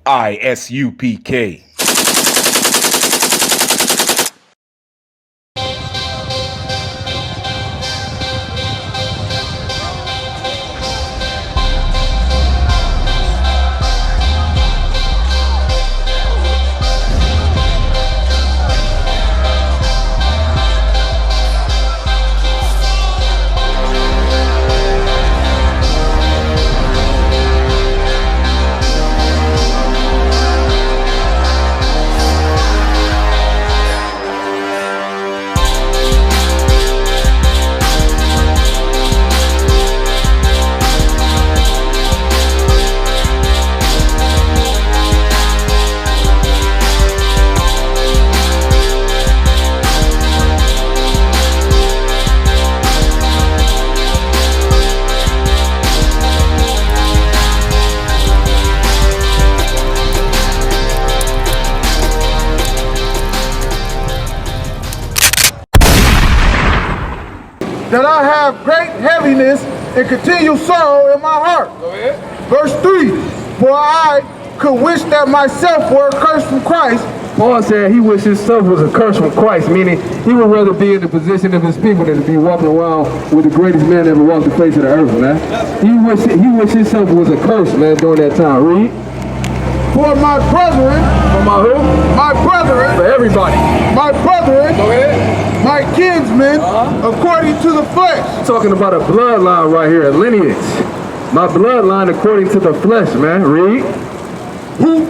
ISUPK. That I have great heaviness and continual sorrow in my heart. Go ahead. Verse 3, for I could wish that myself were cursed from Christ. Paul said he wished himself was a curse from Christ, meaning he would rather be in the position of his people than to be walking around with the greatest man ever walked the face of the earth, man. He wished himself was a curse, man, during that time. Read. For my brethren. For my who? My brethren. For everybody. My brethren. Go ahead. My kinsmen, according to the flesh. Talking about a bloodline right here, a lineage. My bloodline according to the flesh, man. Read.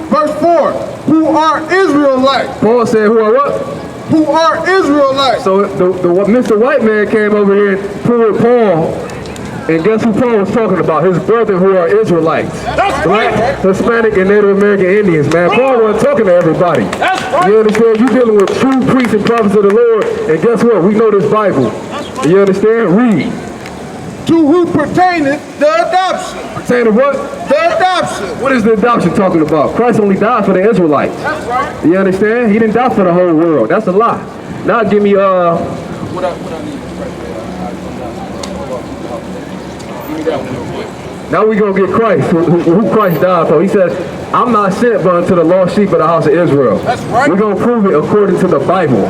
Verse 4, who are Israelites. Paul said, who are what? Who are Israelites. So Mr. White Man came over here and proved Paul. And guess who Paul was talking about? His brethren who are Israelites. That's Black, right. Hispanic, and Native American Indians, man. Paul wasn't talking to everybody. That's right. You understand? You're dealing with true priests and prophets of the Lord. And guess what? We know this Bible. You understand? Read. To who pertaineth the adoption. Pertain to what? The adoption. What is the adoption talking about? Christ only died for the Israelites. That's right. You understand? He didn't die for the whole world. That's a lie. Now give me what I need. Now we're going to get Christ, who Christ died for. He says, I'm not sent but unto the lost sheep of the house of Israel. That's right. We're going to prove it according to the Bible.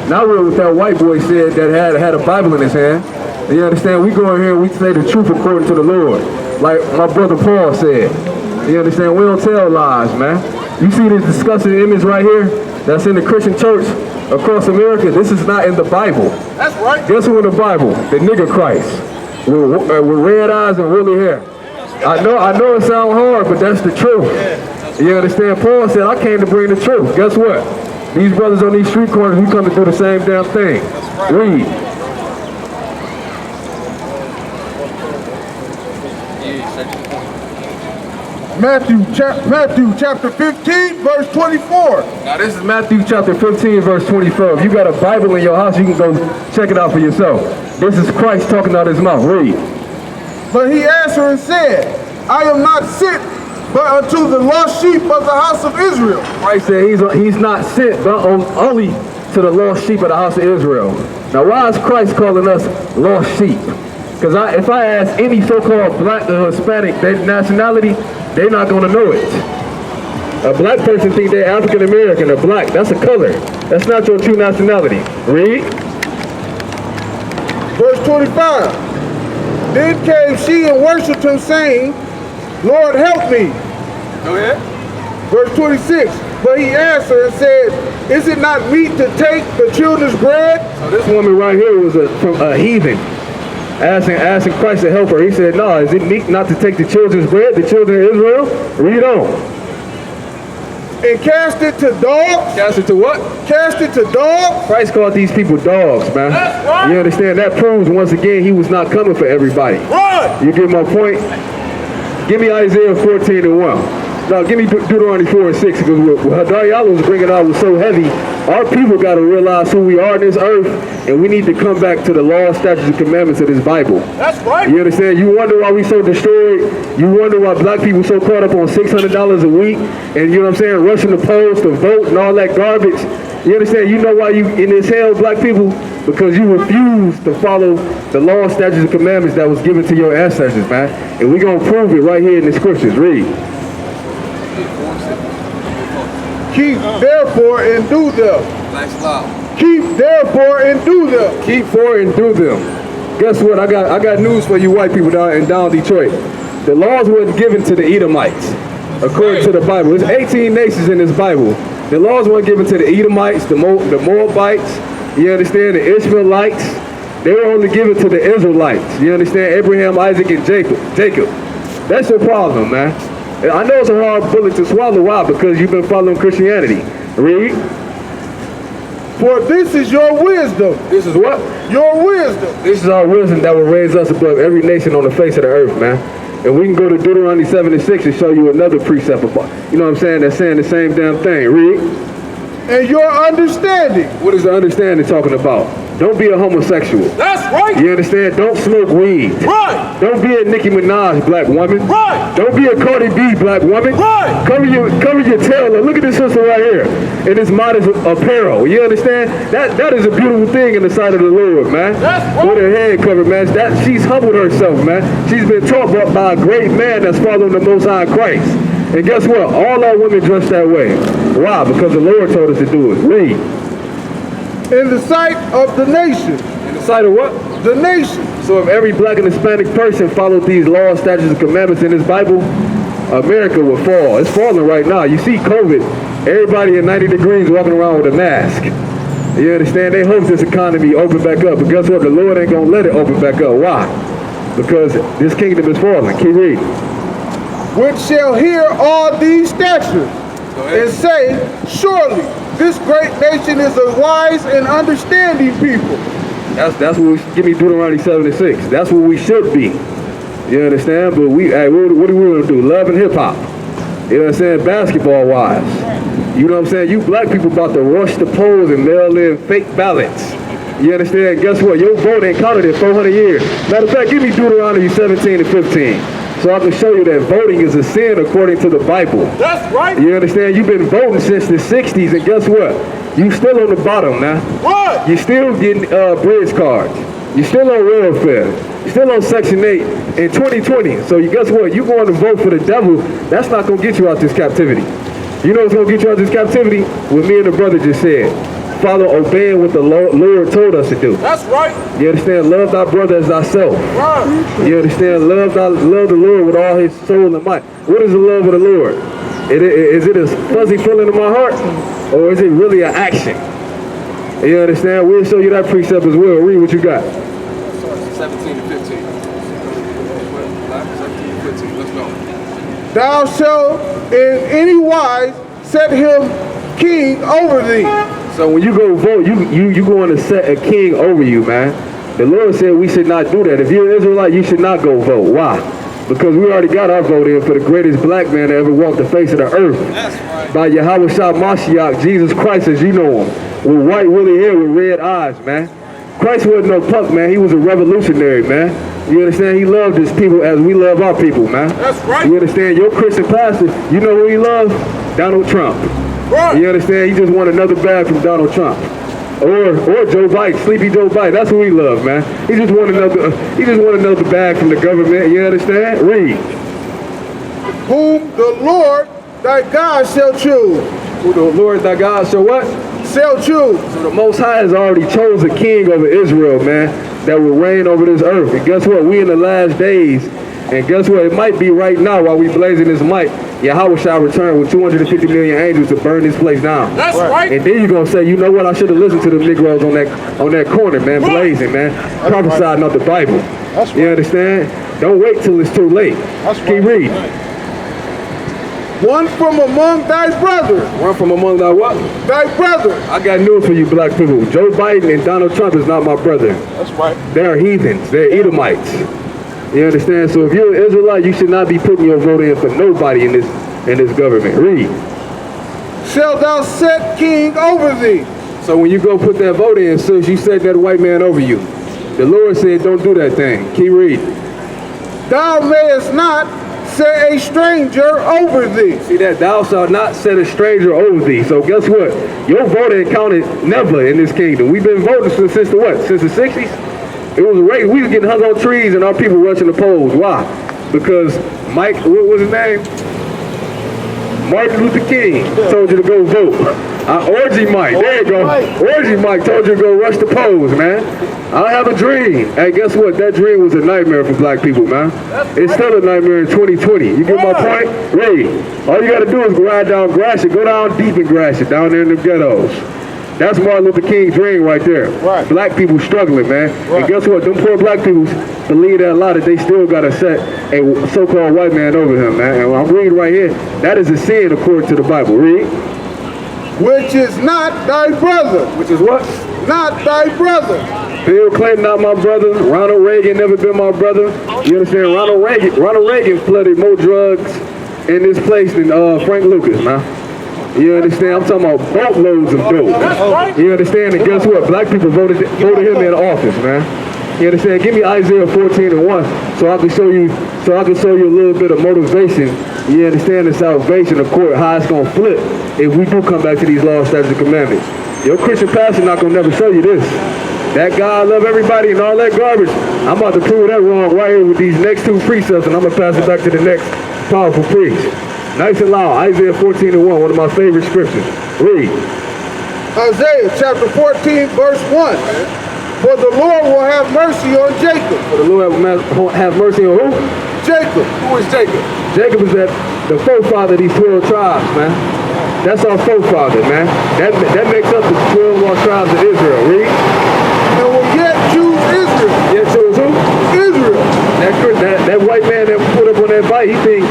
Now we're what that white boy said that had a Bible in his hand. You understand? We go in here and we say the truth according to the Lord. Like my brother Paul said. You understand? We don't tell lies, man. You see this disgusting image right here that's in the Christian church across America? This is not in the Bible. That's right. Guess who in the Bible? The nigger Christ. With red eyes and woolly hair. I know it sounds hard, but that's the truth. You understand? Paul said, I came to bring the truth. Guess what? These brothers on these street corners, we come to do the same damn thing. Read. Matthew chapter 15, verse 24. Now this is Matthew chapter 15, verse 24. If you got a Bible in your house, you can go check it out for yourself. This is Christ talking out his mouth. Read. But he answered and said, I am not sent but unto the lost sheep of the house of Israel. Christ said he's not sent but only to the lost sheep of the house of Israel. Now why is Christ calling us lost sheep? Because if I ask any so-called black or Hispanic their nationality, they're not going to know it. A black person thinks they're African American or black. That's a color. That's not your true nationality. Read. Verse 25. Then came she and worshipped him, saying, Lord, help me. Go ahead. Verse 26. But he answered and said, is it not meet to take the children's bread? So this woman right here was from a heathen. Asking Christ to help her. He said, no, is it meet not to take the children's bread, the children of Israel? Read on. And cast it to dogs? Cast it to what? Cast it to dogs? Christ called these people dogs, man. That's right. You understand? That proves once again he was not coming for everybody. Right. You get my point? Give me Isaiah 14 and 1. No, give me Deuteronomy 4 and 6, because what Hadariala was bringing out was so heavy. Our people got to realize who we are in this earth, and we need to come back to the law, statutes, and commandments of this Bible. That's right. You understand? You wonder why we so destroyed. You wonder why black people so caught up on $600 a week, and you know what I'm saying, rushing the polls to vote and all that garbage. You understand? You know why you in this hell, black people? Because you refuse to follow the law, statutes, and commandments that was given to your ancestors, man. And we're going to prove it right here in the scriptures. Read. Keep therefore and do them. Keep therefore and do them. Keep for and do them. Guess what? I got news for you white people down Detroit. The laws weren't given to the Edomites, according to the Bible. There's 18 nations in this Bible. The laws weren't given to the Edomites, the Moabites, you understand, the Ishmaelites. They were only given to the Israelites. You understand? Abraham, Isaac, and Jacob. That's your problem, man. I know it's a hard bullet to swallow. Why? Because you've been following Christianity. Read. For this is your wisdom. This is what? Your wisdom. This is our wisdom that will raise us above every nation on the face of the earth, man. And we can go to Deuteronomy 7:6 and show you another precept about, you know what I'm saying, that's saying the same damn thing. Read. And your understanding. What is the understanding talking about? Don't be a homosexual. That's right. You understand? Don't smoke weed. Right. Don't be a Nicki Minaj, black woman. Right. Don't be a Cardi B, black woman. Right. Cover your tail. Look at this sister right here in this modest apparel. You understand? That is a beautiful thing in the sight of the Lord, man. That's right. With her head covered, man. She's humbled herself, man. She's been taught by a great man that's following the Most High Christ. And guess what? All our women dress that way. Why? Because the Lord told us to do it. Read. In the sight of the nation. In the sight of what? The nation. So if every black and Hispanic person followed these laws, statutes, and commandments in this Bible, America would fall. It's falling right now. You see COVID, everybody at 90 degrees walking around with a mask. You understand? They hope this economy open back up. But guess what? The Lord ain't going to let it open back up. Why? Because this kingdom is falling. Keep reading. Which shall hear all these statutes and say, surely this great nation is a wise and understanding people. That's what give me Deuteronomy 7:6. That's what we should be. You understand? But what do we want to do? Love and hip hop. You know what I'm saying? Basketball wise. You know what I'm saying? You black people about to rush the polls and mail in fake ballots. You understand? Guess what? Your vote ain't counted in 400 years. Matter of fact, give me Deuteronomy 17 and 15. So I can show you that voting is a sin according to the Bible. That's right. You understand? You've been voting since the 60s, and guess what? You still on the bottom now. What? You still getting bridge cards. You still on welfare. You still on Section 8 in 2020. So guess what? You going to vote for the devil, that's not going to get you out this captivity. You know what's going to get you out this captivity? What me and the brother just said. Father, obeying what the Lord told us to do. That's right. You understand? Love thy brother as thyself. Right. You understand? Love the Lord with all his soul and might. What is the love of the Lord? Is it a fuzzy feeling in my heart? Or is it really an action? You understand? We'll show you that precept as well. Read what you got. 17 to 15. 17 to 15. Let's go. Thou shalt in any wise set him king over thee. So when you go vote, you going to set a king over you, man. The Lord said we should not do that. If you're an Israelite, you should not go vote. Why? Because we already got our vote in for the greatest black man that ever walked the face of the earth. That's right. By Yahweh Shah Mashiach, Jesus Christ as you know him. With white woolly hair with red eyes, man. Christ wasn't no punk, man. He was a revolutionary, man. You understand? He loved his people as we love our people, man. That's right. You understand? Your Christian pastor, you know who he loves? Donald Trump. Right. You understand? He just want another bag from Donald Trump. Or Joe Biden, Sleepy Joe Biden. That's who he loves, man. He just want another bag from the government. You understand? Read. Whom the Lord thy God shall choose. Who the Lord thy God shall what? Shall choose. So the Most High has already chose a king over Israel, man, that will reign over this earth. And guess what? We in the last days. And guess what? It might be right now while we blazing this mic. Yahweh shall return with 250 million angels to burn this place down. That's right. And then you're going to say, you know what? I should have listened to the Negroes on that corner, man, blazing, man. Prophesying out the Bible. That's right. You understand? Don't wait till it's too late. That's Keep right. reading. One from among thy brethren. One from among thy what? Thy brethren. I got news for you black people. Joe Biden and Donald Trump is not my brother. That's right. They're heathens. They're Edomites. You understand? So if you're an Israelite, you should not be putting your vote in for nobody in this government. Read. Shalt thou set king over thee. So when you go put that vote in, sis, you set that white man over you. The Lord said, don't do that thing. Keep reading. Thou mayest not set a stranger over thee. See that? Thou shalt not set a stranger over thee. So guess what? Your vote ain't counted never in this kingdom. We've been voting since the what? Since the 60s? It was a race. We were getting hung on trees and our people rushing the polls. Why? Because Mike, what was his name? Martin Luther King told you to go vote. Orgy Mike, there you go. Orgy Mike told you to go rush the polls, man. I have a dream. Hey, guess what? That dream was a nightmare for black people, man. It's still a nightmare in 2020. You get my point? Read. All you got to do is ride down Gratiot. Go down deep in Gratiot, down there in the ghettos. That's Martin Luther King's dream right there. Right. Black people struggling, man. Right. And guess what? Them poor black people believe that a lot that they still got to set a so-called white man over him, man. And I'm reading right here, that is a sin according to the Bible. Read. Which is not thy brother. Which is what? Not thy brother. Bill Clinton, not my brother. Ronald Reagan, never been my brother. You understand? Ronald Reagan flooded more drugs in this place than Frank Lucas, man. You understand? I'm talking about boatloads of dope. You understand? And guess what? Black people voted him in office, man. You understand? Give me Isaiah 14:1 so I can show you a little bit of motivation. You understand the salvation of court, how it's gonna flip if we do come back to these laws, statutes, and commandments. Your Christian pastor not gonna never show you this. That God love everybody and all that garbage. I'm about to prove that wrong right here with these next two precepts, and I'm gonna pass it back to the next powerful priest. Nice and loud, Isaiah 14:1, one of my favorite scriptures. Read. Isaiah chapter 14, verse 1. For the Lord will have mercy on Jacob. For the Lord will have mercy on who? Jacob. Who is Jacob? Jacob is the forefather of these 12 tribes, man. That's our forefather, man. That makes up the 12 lost tribes of Israel. Read. And will yet choose Israel. Yet choose who? Israel. That white man that put up on that bite, he think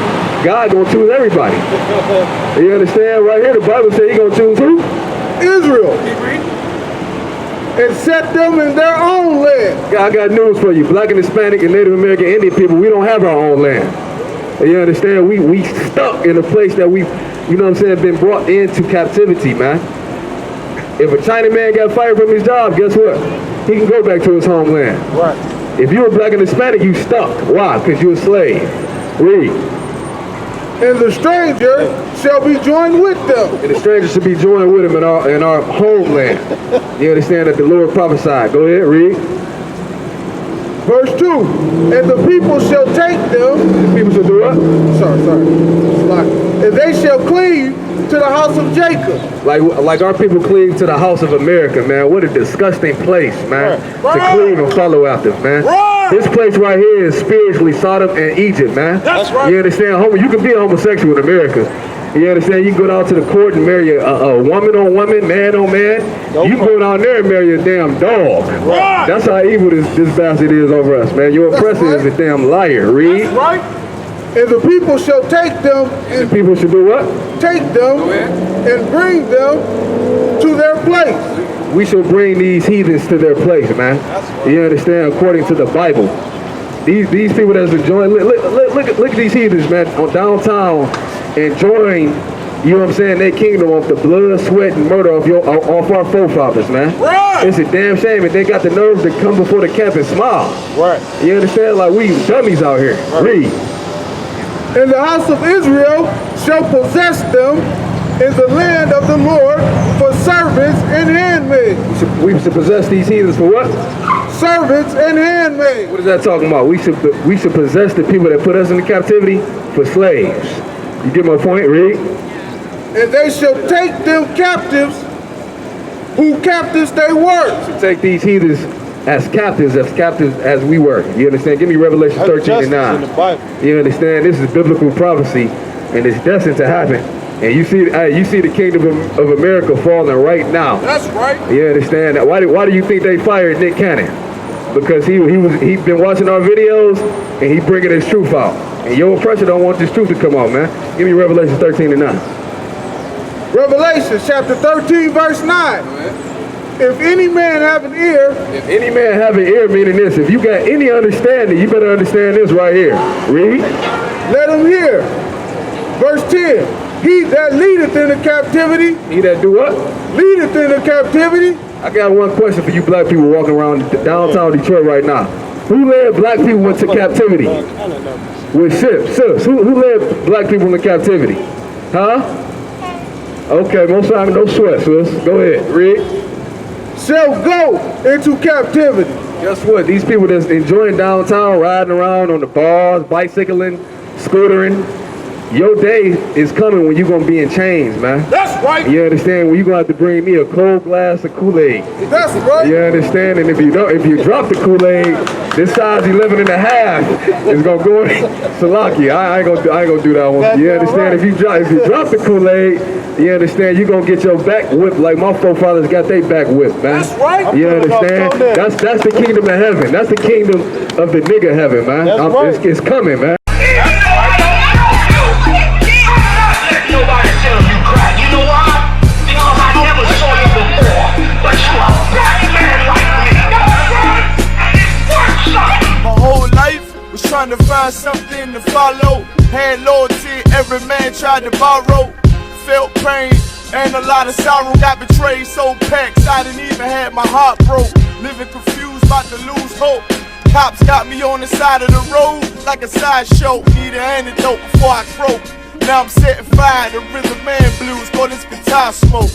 God gonna choose everybody. You understand? Right here, the Bible says he gonna choose who? Israel. And set them in their own land. I got news for you. Black and Hispanic and Native American Indian people, we don't have our own land. You understand? We stuck in a place that we, you know what I'm saying, been brought into captivity, man. If a Chinaman got fired from his job, guess what? He can go back to his homeland. Right. If you're black and Hispanic, you stuck. Why? Because you're a slave. Read. And the stranger shall be joined with them. And the stranger should be joined with him in our homeland. You understand that the Lord prophesied. Go ahead, read. Verse 2. And the people shall take them. The people shall do what? Sorry. And they shall cleave to the house of Jacob. Like our people cleave to the house of America, man. What a disgusting place, man. Right. To cleave and follow after, man. Right. This place right here is spiritually Sodom and Egypt, man. That's right. You understand? You can be a homosexual in America. You understand? You can go down to the court and marry a woman on woman, man on man. You can go down there and marry a damn dog. Right. That's how evil this bastard is over us, man. Your oppressor is a damn liar. Read. That's right. And the people shall take them. And the people should do what? Take them and bring them to their place. We should bring these heathens to their place, man. You understand? According to the Bible. These people that's enjoying, look at these heathens, man, on downtown, enjoying, you know what I'm saying, their kingdom off the blood, sweat, and murder off our forefathers, man. Right. It's a damn shame, and they got the nerve to come before the camp and smile. Right. You understand? Like we dummies out here. Right. Read. And the house of Israel shall possess them in the land of the Lord for servants and handmaids. We should possess these heathens for what? Servants and handmaids. What is that talking about? We should possess the people that put us into captivity for slaves. You get my point? Read. And they shall take them captives, who captives they were. To take these heathens as captives as we were. You understand? Give me Revelation 13:9. You understand? This is biblical prophecy, and it's destined to happen. And you see the kingdom of America falling right now. That's right. You understand that? Why do you think they fired Nick Cannon? Because he been watching our videos and he bringing his truth out. And your oppressor don't want this truth to come out, man. Give me Revelation 13:9. Revelation chapter 13, verse 9. If any man have an ear. If any man have an ear, meaning this. If you got any understanding, you better understand this right here. Read. Let him hear. Verse 10. He that leadeth into captivity. He that do what? Leadeth into captivity. I got one question for you black people walking around downtown Detroit right now. Who led black people into captivity? With ships. Sis, who led black people into captivity? Huh? Okay, most time, no sweat, sis. Go ahead, read. Shall go into captivity. Guess what? These people that's enjoying downtown, riding around on the bars, bicycling, scootering, you know what I'm saying? They kingdom of America. You understand? They your day is coming when you're gonna be in chains, man. That's right. You understand? When you're gonna have to bring me a cold glass of Kool-Aid. That's right. You understand? And if you drop the Kool-Aid, this size 11 and a half is gonna go in. Salaki, I ain't gonna do that one. That's You understand? right. If you drop the Kool-Aid, you understand? You're gonna get your back whipped like my forefathers got their back whipped, man. That's right. You understand? That's the kingdom of heaven. That's the kingdom of the nigga heaven, man. That's right. It's coming, man. Trying to find something to follow. Had loyalty, every man tried to borrow. Felt pain and a lot of sorrow. Got betrayed, so packs I didn't even have my heart broke. Living confused, about to lose hope. Cops got me on the side of the road like a sideshow. Need an antidote before I croak. Now I'm setting fire to rhythm man blues for this guitar smoke.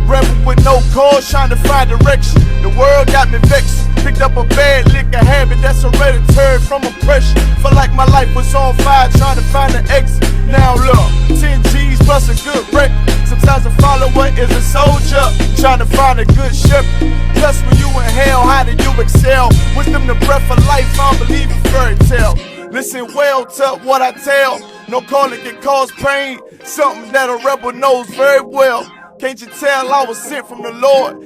Rebel with no cause, trying to find direction. The world got me vexed. Picked up a bad liquor habit that's hereditary from oppression. Felt like my life was on fire, trying to find an exit. Now look, 10 G's plus a good wreck. Sometimes a follower is a soldier, trying to find a good shepherd. Plus when you in hell, how do you excel? Wisdom the breath of life, I don't believe in fairy tale. Listen well to what I tell. No calling can cause pain. Something that a rebel knows very well. Can't you tell I was sent from the Lord?